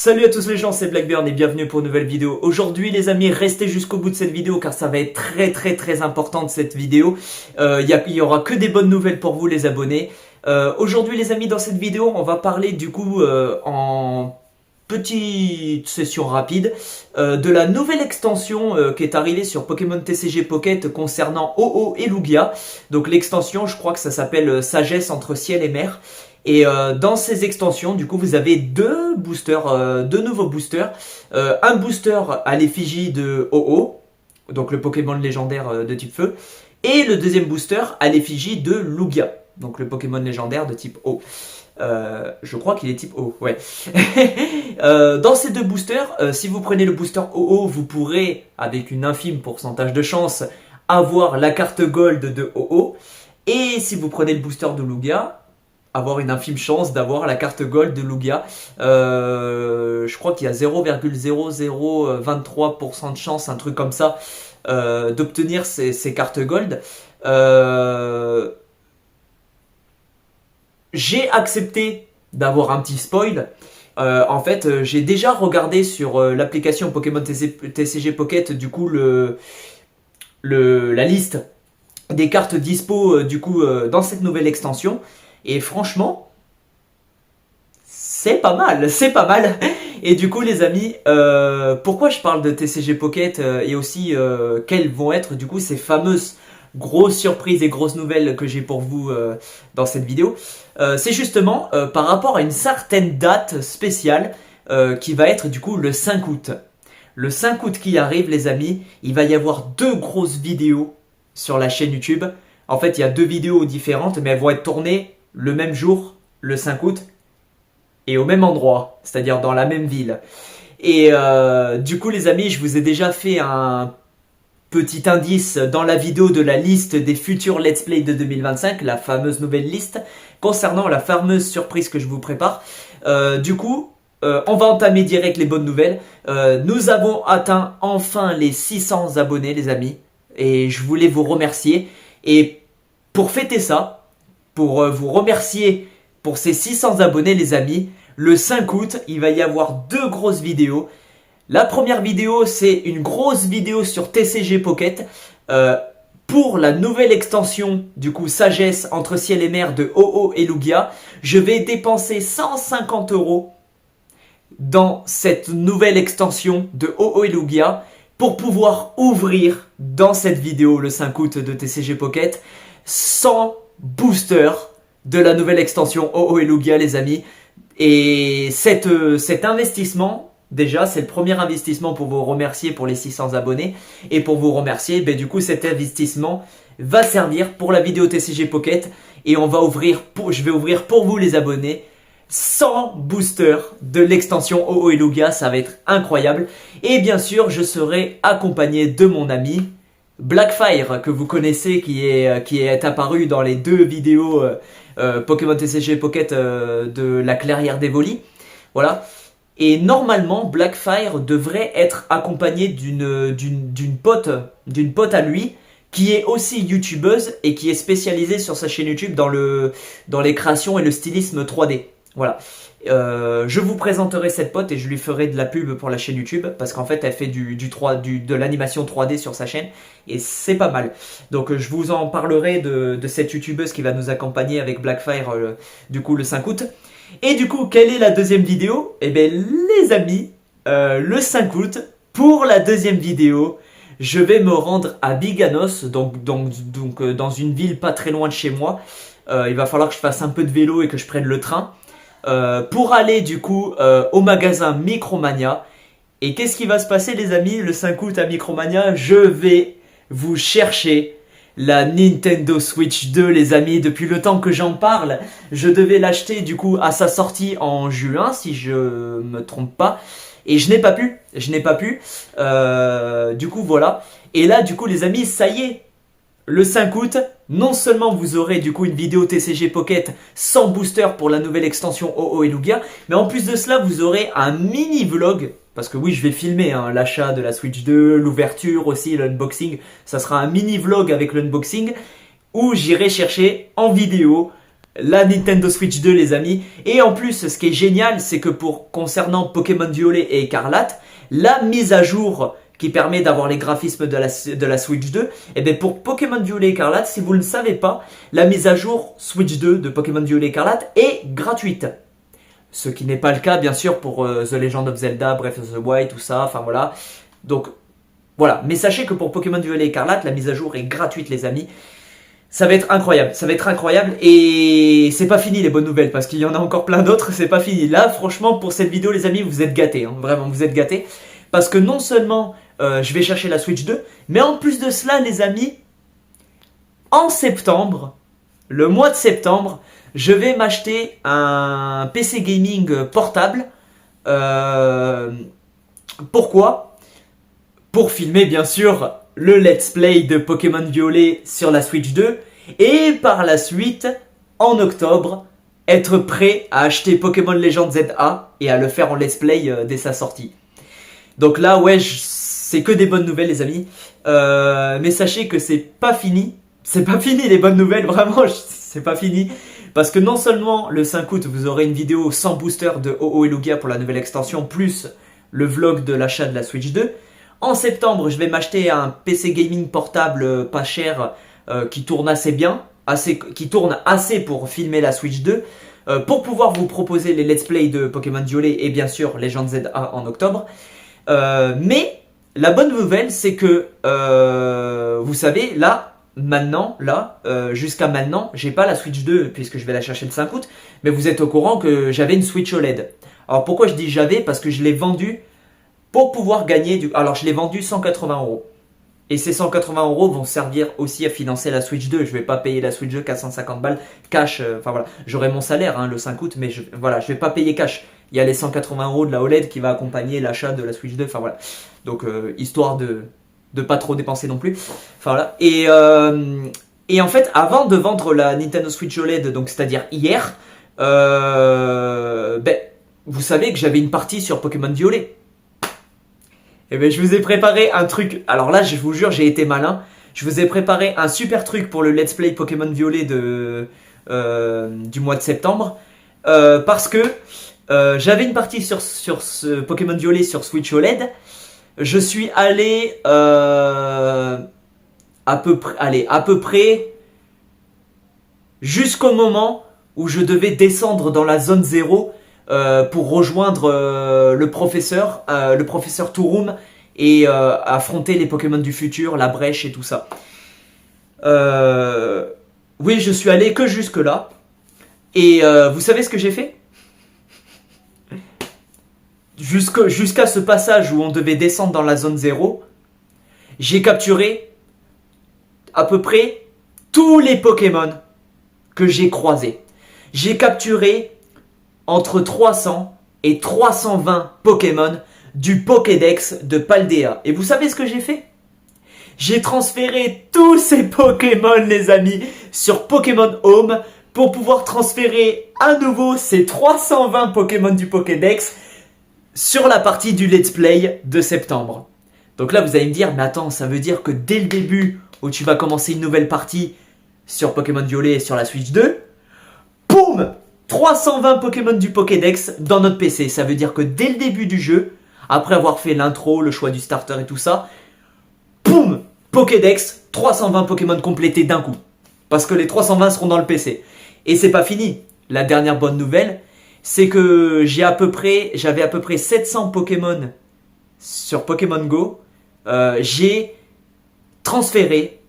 Salut à tous les gens, c'est Blackburn et bienvenue pour une nouvelle vidéo. Aujourd'hui les amis, restez jusqu'au bout de cette vidéo car ça va être très importante cette vidéo. Il y aura que des bonnes nouvelles pour vous les abonnés. Aujourd'hui les amis, dans cette vidéo on va parler du coup en petite session rapide de la nouvelle extension qui est arrivée sur Pokémon TCG Pocket concernant Ho-Oh et Lugia. Donc l'extension, je crois que ça s'appelle Sagesse entre ciel et mer. Et dans ces extensions, du coup, vous avez deux nouveaux boosters. Un booster à l'effigie de Ho-Oh, donc le Pokémon légendaire de type feu, et le deuxième booster à l'effigie de Lugia, donc le Pokémon légendaire de type eau. Je crois qu'il est type eau, ouais. Dans ces deux boosters, si vous prenez le booster Ho-Oh, vous pourrez, avec une infime pourcentage de chance, avoir la carte Gold de Ho-Oh. Et si vous prenez le booster de Lugia, avoir une infime chance d'avoir la carte Gold de Lugia. Je crois qu'il y a 0,0023% de chance, un truc comme ça, d'obtenir ces cartes Gold. J'ai accepté d'avoir un petit spoil. En fait, j'ai déjà regardé sur l'application Pokémon TCG Pocket, du coup, la liste des cartes dispo dans cette nouvelle extension. Et franchement, c'est pas mal. Et du coup les amis, pourquoi je parle de TCG Pocket et aussi quelles vont être du coup ces fameuses grosses surprises et grosses nouvelles que j'ai pour vous dans cette vidéo. C'est justement par rapport à une certaine date spéciale qui va être du coup le 5 août. Le 5 août qui arrive les amis, il va y avoir deux grosses vidéos sur la chaîne YouTube. En fait il y a deux vidéos différentes mais elles vont être tournées le même jour, le 5 août, et au même endroit, c'est-à-dire dans la même ville. Et du coup les amis, je vous ai déjà fait un petit indice dans la vidéo de la liste des futurs Let's Play de 2025, la fameuse nouvelle liste, concernant la fameuse surprise que je vous prépare. Du coup, on va entamer direct les bonnes nouvelles. Nous avons atteint enfin les 600 abonnés les amis, et je voulais vous remercier. Et pour fêter ça, pour vous remercier pour ces 600 abonnés les amis, le 5 août, il va y avoir deux grosses vidéos. La première vidéo, c'est une grosse vidéo sur TCG Pocket pour la nouvelle extension du coup Sagesse entre ciel et mer de Ho-Oh et Lugia. Je vais dépenser 150 € dans cette nouvelle extension de Ho-Oh et Lugia pour pouvoir ouvrir dans cette vidéo le 5 août de TCG Pocket 100 booster de la nouvelle extension Ho-Oh et Lugia les amis. Et cet investissement, déjà c'est le premier investissement pour vous remercier pour les 600 abonnés. Et pour vous remercier, du coup cet investissement va servir pour la vidéo TCG Pocket. Et on va ouvrir, je vais ouvrir pour vous les abonnés 100 boosters de l'extension Ho-Oh et Lugia. Ça va être incroyable. Et bien sûr je serai accompagné de mon ami Blackfire, que vous connaissez, qui est apparu dans les deux vidéos Pokémon TCG Pocket de la clairière d'Evoli. Voilà. Et normalement, Blackfire devrait être accompagné d'une pote à lui, qui est aussi youtubeuse et qui est spécialisée sur sa chaîne YouTube dans les créations et le stylisme 3D. Voilà. Je vous présenterai cette pote et je lui ferai de la pub pour la chaîne YouTube parce qu'en fait elle fait de l'animation 3D sur sa chaîne et c'est pas mal. Donc je vous en parlerai de cette youtubeuse qui va nous accompagner avec Blackfire du coup le 5 août. Et du coup quelle est la deuxième vidéo? Eh bien les amis, le 5 août pour la deuxième vidéo, je vais me rendre à Biganos, donc dans une ville pas très loin de chez moi. Il va falloir que je fasse un peu de vélo et que je prenne le train. Pour aller du coup au magasin Micromania. Et qu'est-ce qui va se passer les amis le 5 août à Micromania? Je vais vous chercher la Nintendo Switch 2 les amis. Depuis le temps que j'en parle, je devais l'acheter du coup à sa sortie en juin si je me trompe pas. Et je n'ai pas pu. Du coup voilà. Et là du coup les amis, ça y est, le 5 août, non seulement vous aurez du coup une vidéo TCG Pocket sans booster pour la nouvelle extension Ho-Oh et Lugia, mais en plus de cela vous aurez un mini vlog, parce que oui je vais filmer l'achat de la Switch 2, l'ouverture aussi, l'unboxing, ça sera un mini vlog avec l'unboxing, où j'irai chercher en vidéo la Nintendo Switch 2 les amis. Et en plus ce qui est génial c'est que concernant Pokémon Violet et Écarlate, la mise à jour qui permet d'avoir les graphismes de la Switch 2, et bien pour Pokémon Violet et Écarlate, si vous ne le savez pas, la mise à jour Switch 2 de Pokémon Violet et Écarlate est gratuite. Ce qui n'est pas le cas bien sûr pour The Legend of Zelda, Breath of the Wild, tout ça, enfin voilà. Donc voilà, mais sachez que pour Pokémon Violet et Écarlate, la mise à jour est gratuite les amis. Ça va être incroyable, ça va être incroyable et c'est pas fini les bonnes nouvelles parce qu'il y en a encore plein d'autres, c'est pas fini. Là franchement pour cette vidéo les amis vous êtes gâtés, hein, vraiment vous êtes gâtés. Parce que non seulement je vais chercher la Switch 2, mais en plus de cela les amis, en septembre, le mois de septembre, je vais m'acheter un PC gaming portable. Pourquoi ? Pour filmer bien sûr le let's play de Pokémon Violet sur la Switch 2 et par la suite, en octobre, être prêt à acheter Pokémon Legends ZA et à le faire en let's play dès sa sortie. Donc là, ouais, c'est que des bonnes nouvelles les amis. Mais sachez que c'est pas fini. C'est pas fini les bonnes nouvelles, vraiment, c'est pas fini. Parce que non seulement le 5 août, vous aurez une vidéo sans booster de Oh-Oh et Lugia pour la nouvelle extension, plus le vlog de l'achat de la Switch 2. En septembre, je vais m'acheter un PC gaming portable pas cher qui tourne assez bien, qui tourne assez pour filmer la Switch 2, pour pouvoir vous proposer les let's play de Pokémon Violet et bien sûr Legends ZA en octobre. Mais la bonne nouvelle, c'est que vous savez, là, maintenant, jusqu'à maintenant, j'ai pas la Switch 2 puisque je vais la chercher le 5 août, mais vous êtes au courant que j'avais une Switch OLED. Alors pourquoi je dis j'avais ? Parce que je l'ai vendue pour pouvoir gagner du... Alors je l'ai vendu 180 €. Et ces 180 € vont servir aussi à financer la Switch 2. Je vais pas payer la Switch 2 450 balles cash. Enfin voilà, j'aurai mon salaire hein, le 5 août, mais voilà, je vais pas payer cash. Il y a les 180 € de la OLED qui va accompagner l'achat de la Switch 2. Enfin voilà, donc histoire de pas trop dépenser non plus. Enfin voilà. Et en fait, avant de vendre la Nintendo Switch OLED, donc c'est-à-dire hier, vous savez que j'avais une partie sur Pokémon Violet. Et bien, je vous ai préparé un truc. Alors là, je vous jure, j'ai été malin. Je vous ai préparé un super truc pour le Let's Play Pokémon Violet du mois de septembre. Parce que j'avais une partie sur ce Pokémon Violet sur Switch OLED. Je suis allé à peu près jusqu'au moment où je devais descendre dans la zone 0 pour rejoindre le professeur Touroum et affronter les Pokémon du futur, la brèche et tout ça. Oui, je suis allé que jusque là. Et vous savez ce que j'ai fait ? Jusqu'à ce passage où on devait descendre dans la zone 0, j'ai capturé à peu près tous les Pokémon que j'ai croisés. J'ai capturé entre 300 et 320 Pokémon du Pokédex de Paldea. Et vous savez ce que j'ai fait ? J'ai transféré tous ces Pokémon, les amis, sur Pokémon Home pour pouvoir transférer à nouveau ces 320 Pokémon du Pokédex sur la partie du Let's Play de septembre. Donc là, vous allez me dire, mais attends, ça veut dire que dès le début, où tu vas commencer une nouvelle partie sur Pokémon Violet et sur la Switch 2, boum ! 320 Pokémon du Pokédex dans notre PC. Ça veut dire que dès le début du jeu, après avoir fait l'intro, le choix du starter et tout ça, boum, Pokédex, 320 Pokémon complétés d'un coup. Parce que les 320 seront dans le PC. Et c'est pas fini. La dernière bonne nouvelle, c'est que j'avais à peu près 700 Pokémon sur Pokémon Go. J'ai transféré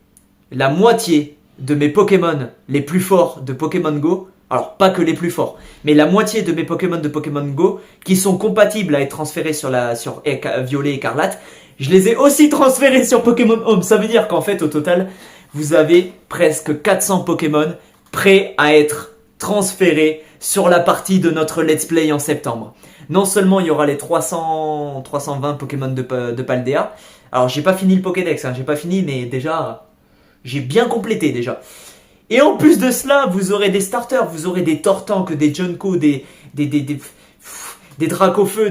la moitié de mes Pokémon les plus forts de Pokémon Go. Alors, pas que les plus forts, mais la moitié de mes Pokémon de Pokémon Go qui sont compatibles à être transférés sur Violet et Écarlate. Je les ai aussi transférés sur Pokémon Home. Ça veut dire qu'en fait, au total, vous avez presque 400 Pokémon prêts à être transférés sur la partie de notre Let's Play en septembre. Non seulement il y aura les 320 Pokémon de Paldea. Alors, j'ai pas fini le Pokédex, hein, j'ai pas fini, mais déjà, j'ai bien complété déjà. Et en plus de cela, vous aurez des starters, vous aurez des Tortank, des Junko, des Dracofeu,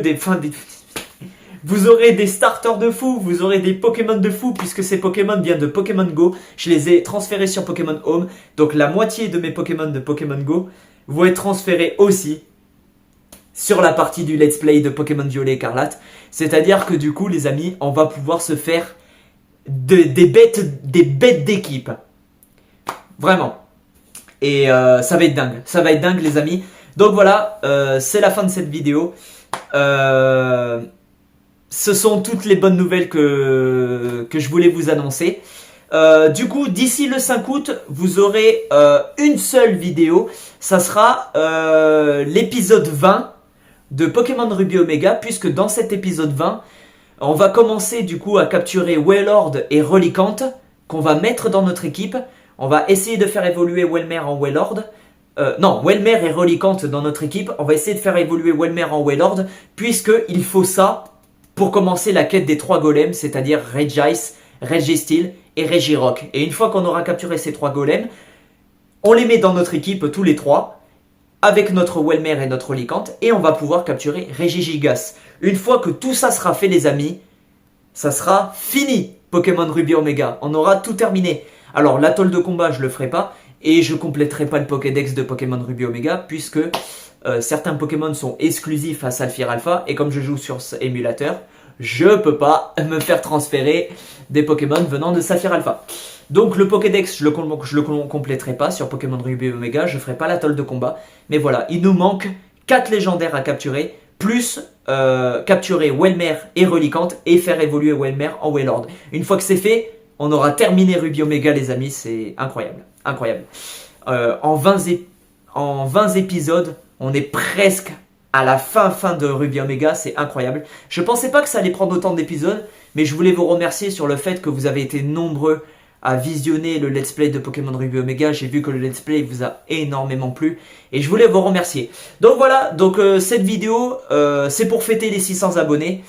Vous aurez des starters de fou, vous aurez des Pokémon de fou, puisque ces Pokémon viennent de Pokémon Go. Je les ai transférés sur Pokémon Home. Donc la moitié de mes Pokémon de Pokémon Go vont être transférés aussi sur la partie du Let's Play de Pokémon Violet Écarlate. C'est-à-dire que du coup, les amis, on va pouvoir se faire des bêtes d'équipe. Vraiment. Et ça va être dingue. Ça va être dingue, les amis. Donc voilà, c'est la fin de cette vidéo. Ce sont toutes les bonnes nouvelles que je voulais vous annoncer. Du coup, d'ici le 5 août, vous aurez une seule vidéo. Ça sera l'épisode 20 de Pokémon Ruby Omega, puisque dans cet épisode 20, on va commencer du coup à capturer Wailord et Relicanth, qu'on va mettre dans notre équipe. On va essayer de faire évoluer Welmer en Wailord. Non, Welmer et Relicanth dans notre équipe. On va essayer de faire évoluer Welmer en Wailord, puisqu'il faut ça pour commencer la quête des 3 golems, c'est-à-dire Regice, Registeel et Regirock. Et une fois qu'on aura capturé ces 3 golems, on les met dans notre équipe tous les 3, avec notre Welmer et notre Relicanth, et on va pouvoir capturer Regigigas. Une fois que tout ça sera fait, les amis, ça sera fini, Pokémon Ruby Omega. On aura tout terminé. Alors, l'atoll de combat, je le ferai pas, et je compléterai pas le Pokédex de Pokémon Ruby Omega, puisque certains Pokémon sont exclusifs à Saphir Alpha, et comme je joue sur émulateur, je peux pas me faire transférer des Pokémon venant de Saphir Alpha. Donc le Pokédex, je le compléterai pas sur Pokémon Ruby Omega, je ferai pas l'atoll de combat. Mais voilà, il nous manque 4 légendaires à capturer, plus capturer Welmer et Relicanth et faire évoluer Welmer en Wailord. Une fois que c'est fait, on aura terminé Ruby Omega, les amis, c'est incroyable. Incroyable. En 20 épisodes, on est presque à la fin de Ruby Omega, c'est incroyable. Je pensais pas que ça allait prendre autant d'épisodes, mais je voulais vous remercier sur le fait que vous avez été nombreux à visionner le let's play de Pokémon Ruby Omega. J'ai vu que le let's play vous a énormément plu et je voulais vous remercier. Donc voilà, donc cette vidéo c'est pour fêter les 600 abonnés.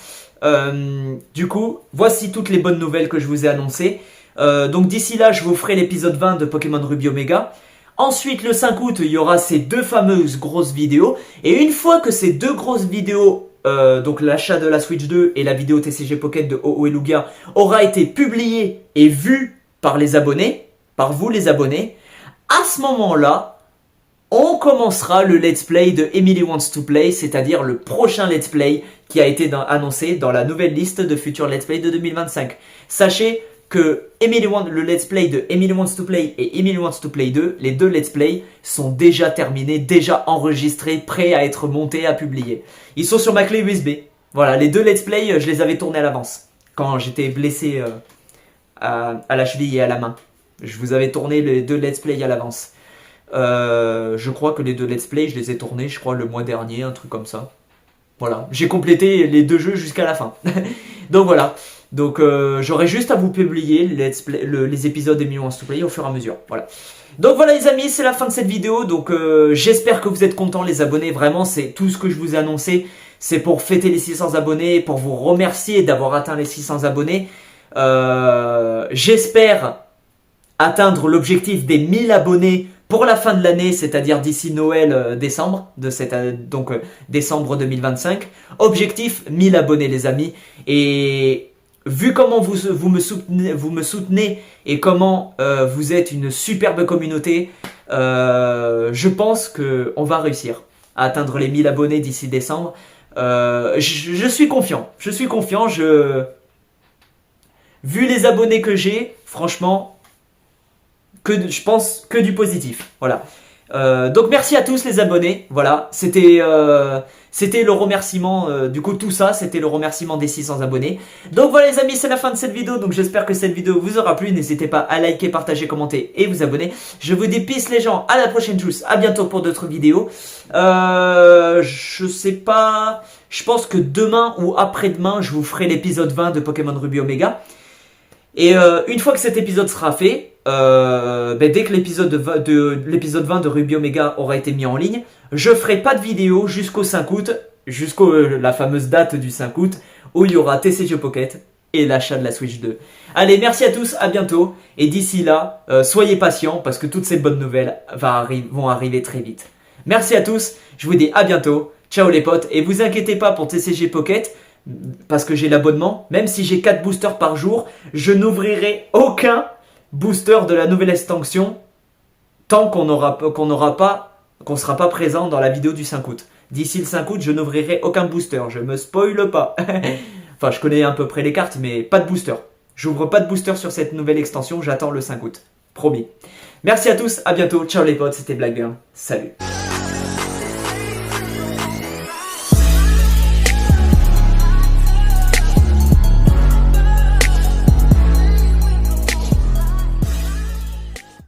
Du coup, voici toutes les bonnes nouvelles que je vous ai annoncées. Donc d'ici là, je vous ferai l'épisode 20 de Pokémon Ruby Omega. Ensuite, le 5 août, il y aura ces 2 fameuses grosses vidéos. Et une fois que ces 2 grosses vidéos, donc l'achat de la Switch 2 et la vidéo TCG Pocket de Oh Oh et Lugia, aura été publiée et vue par les abonnés, par vous les abonnés, à ce moment-là, on commencera le let's play de Emily Wants to Play, c'est-à-dire le prochain let's play qui a été annoncé dans la nouvelle liste de futurs let's play de 2025. Sachez que le let's play de Emily Wants to Play et Emily Wants to Play 2, les 2 let's play sont déjà terminés, déjà enregistrés, prêts à être montés, à publier. Ils sont sur ma clé USB. Voilà, les 2 let's play, je les avais tournés à l'avance, quand j'étais blessé à la cheville et à la main. Je vous avais tourné les 2 let's play à l'avance. Je crois que les 2 let's play, je les ai tournés, je crois, le mois dernier, un truc comme ça. Voilà, j'ai complété les 2 jeux jusqu'à la fin. Donc voilà. Donc j'aurai juste à vous publier les épisodes d'Emily Wants to Play au fur et à mesure. Voilà. Donc voilà les amis, c'est la fin de cette vidéo. Donc j'espère que vous êtes contents les abonnés. Vraiment, c'est tout ce que je vous ai annoncé. C'est pour fêter les 600 abonnés, pour vous remercier d'avoir atteint les 600 abonnés. J'espère atteindre l'objectif des 1000 abonnés pour la fin de l'année, c'est-à-dire d'ici Noël, décembre, donc décembre 2025. Objectif 1000 abonnés les amis. Et vu comment vous me soutenez et comment vous êtes une superbe communauté, je pense qu'on va réussir à atteindre les 1000 abonnés d'ici décembre. Je suis confiant. Vu les abonnés que j'ai, franchement, je pense que du positif. Voilà. Donc merci à tous les abonnés. Voilà, c'était le remerciement. Du coup, tout ça, c'était le remerciement des 600 abonnés. Donc voilà les amis, c'est la fin de cette vidéo. Donc j'espère que cette vidéo vous aura plu. N'hésitez pas à liker, partager, commenter et vous abonner. Je vous dis peace les gens. À la prochaine tous. À bientôt pour d'autres vidéos. Je sais pas. Je pense que demain ou après-demain, je vous ferai l'épisode 20 de Pokémon Ruby Omega. Et une fois que cet épisode sera fait, dès que l'épisode 20 de Ruby Omega aura été mis en ligne, je ferai pas de vidéo jusqu'au 5 août, la fameuse date du 5 août, où il y aura TCG Pocket et l'achat de la Switch 2. Allez, merci à tous, à bientôt, et d'ici là, soyez patients, parce que toutes ces bonnes nouvelles vont arriver très vite. Merci à tous, je vous dis à bientôt, ciao les potes, et vous inquiétez pas pour TCG Pocket, parce que j'ai l'abonnement, même si j'ai 4 boosters par jour, je n'ouvrirai aucun booster de la nouvelle extension tant qu'on sera pas présent dans la vidéo du 5 août. D'ici le 5 août, je n'ouvrirai aucun booster, je me spoile pas. Enfin, je connais à peu près les cartes, mais pas de booster. J'ouvre pas de booster sur cette nouvelle extension, j'attends le 5 août. Promis. Merci à tous, à bientôt, ciao les potes, c'était Blackburn. Salut.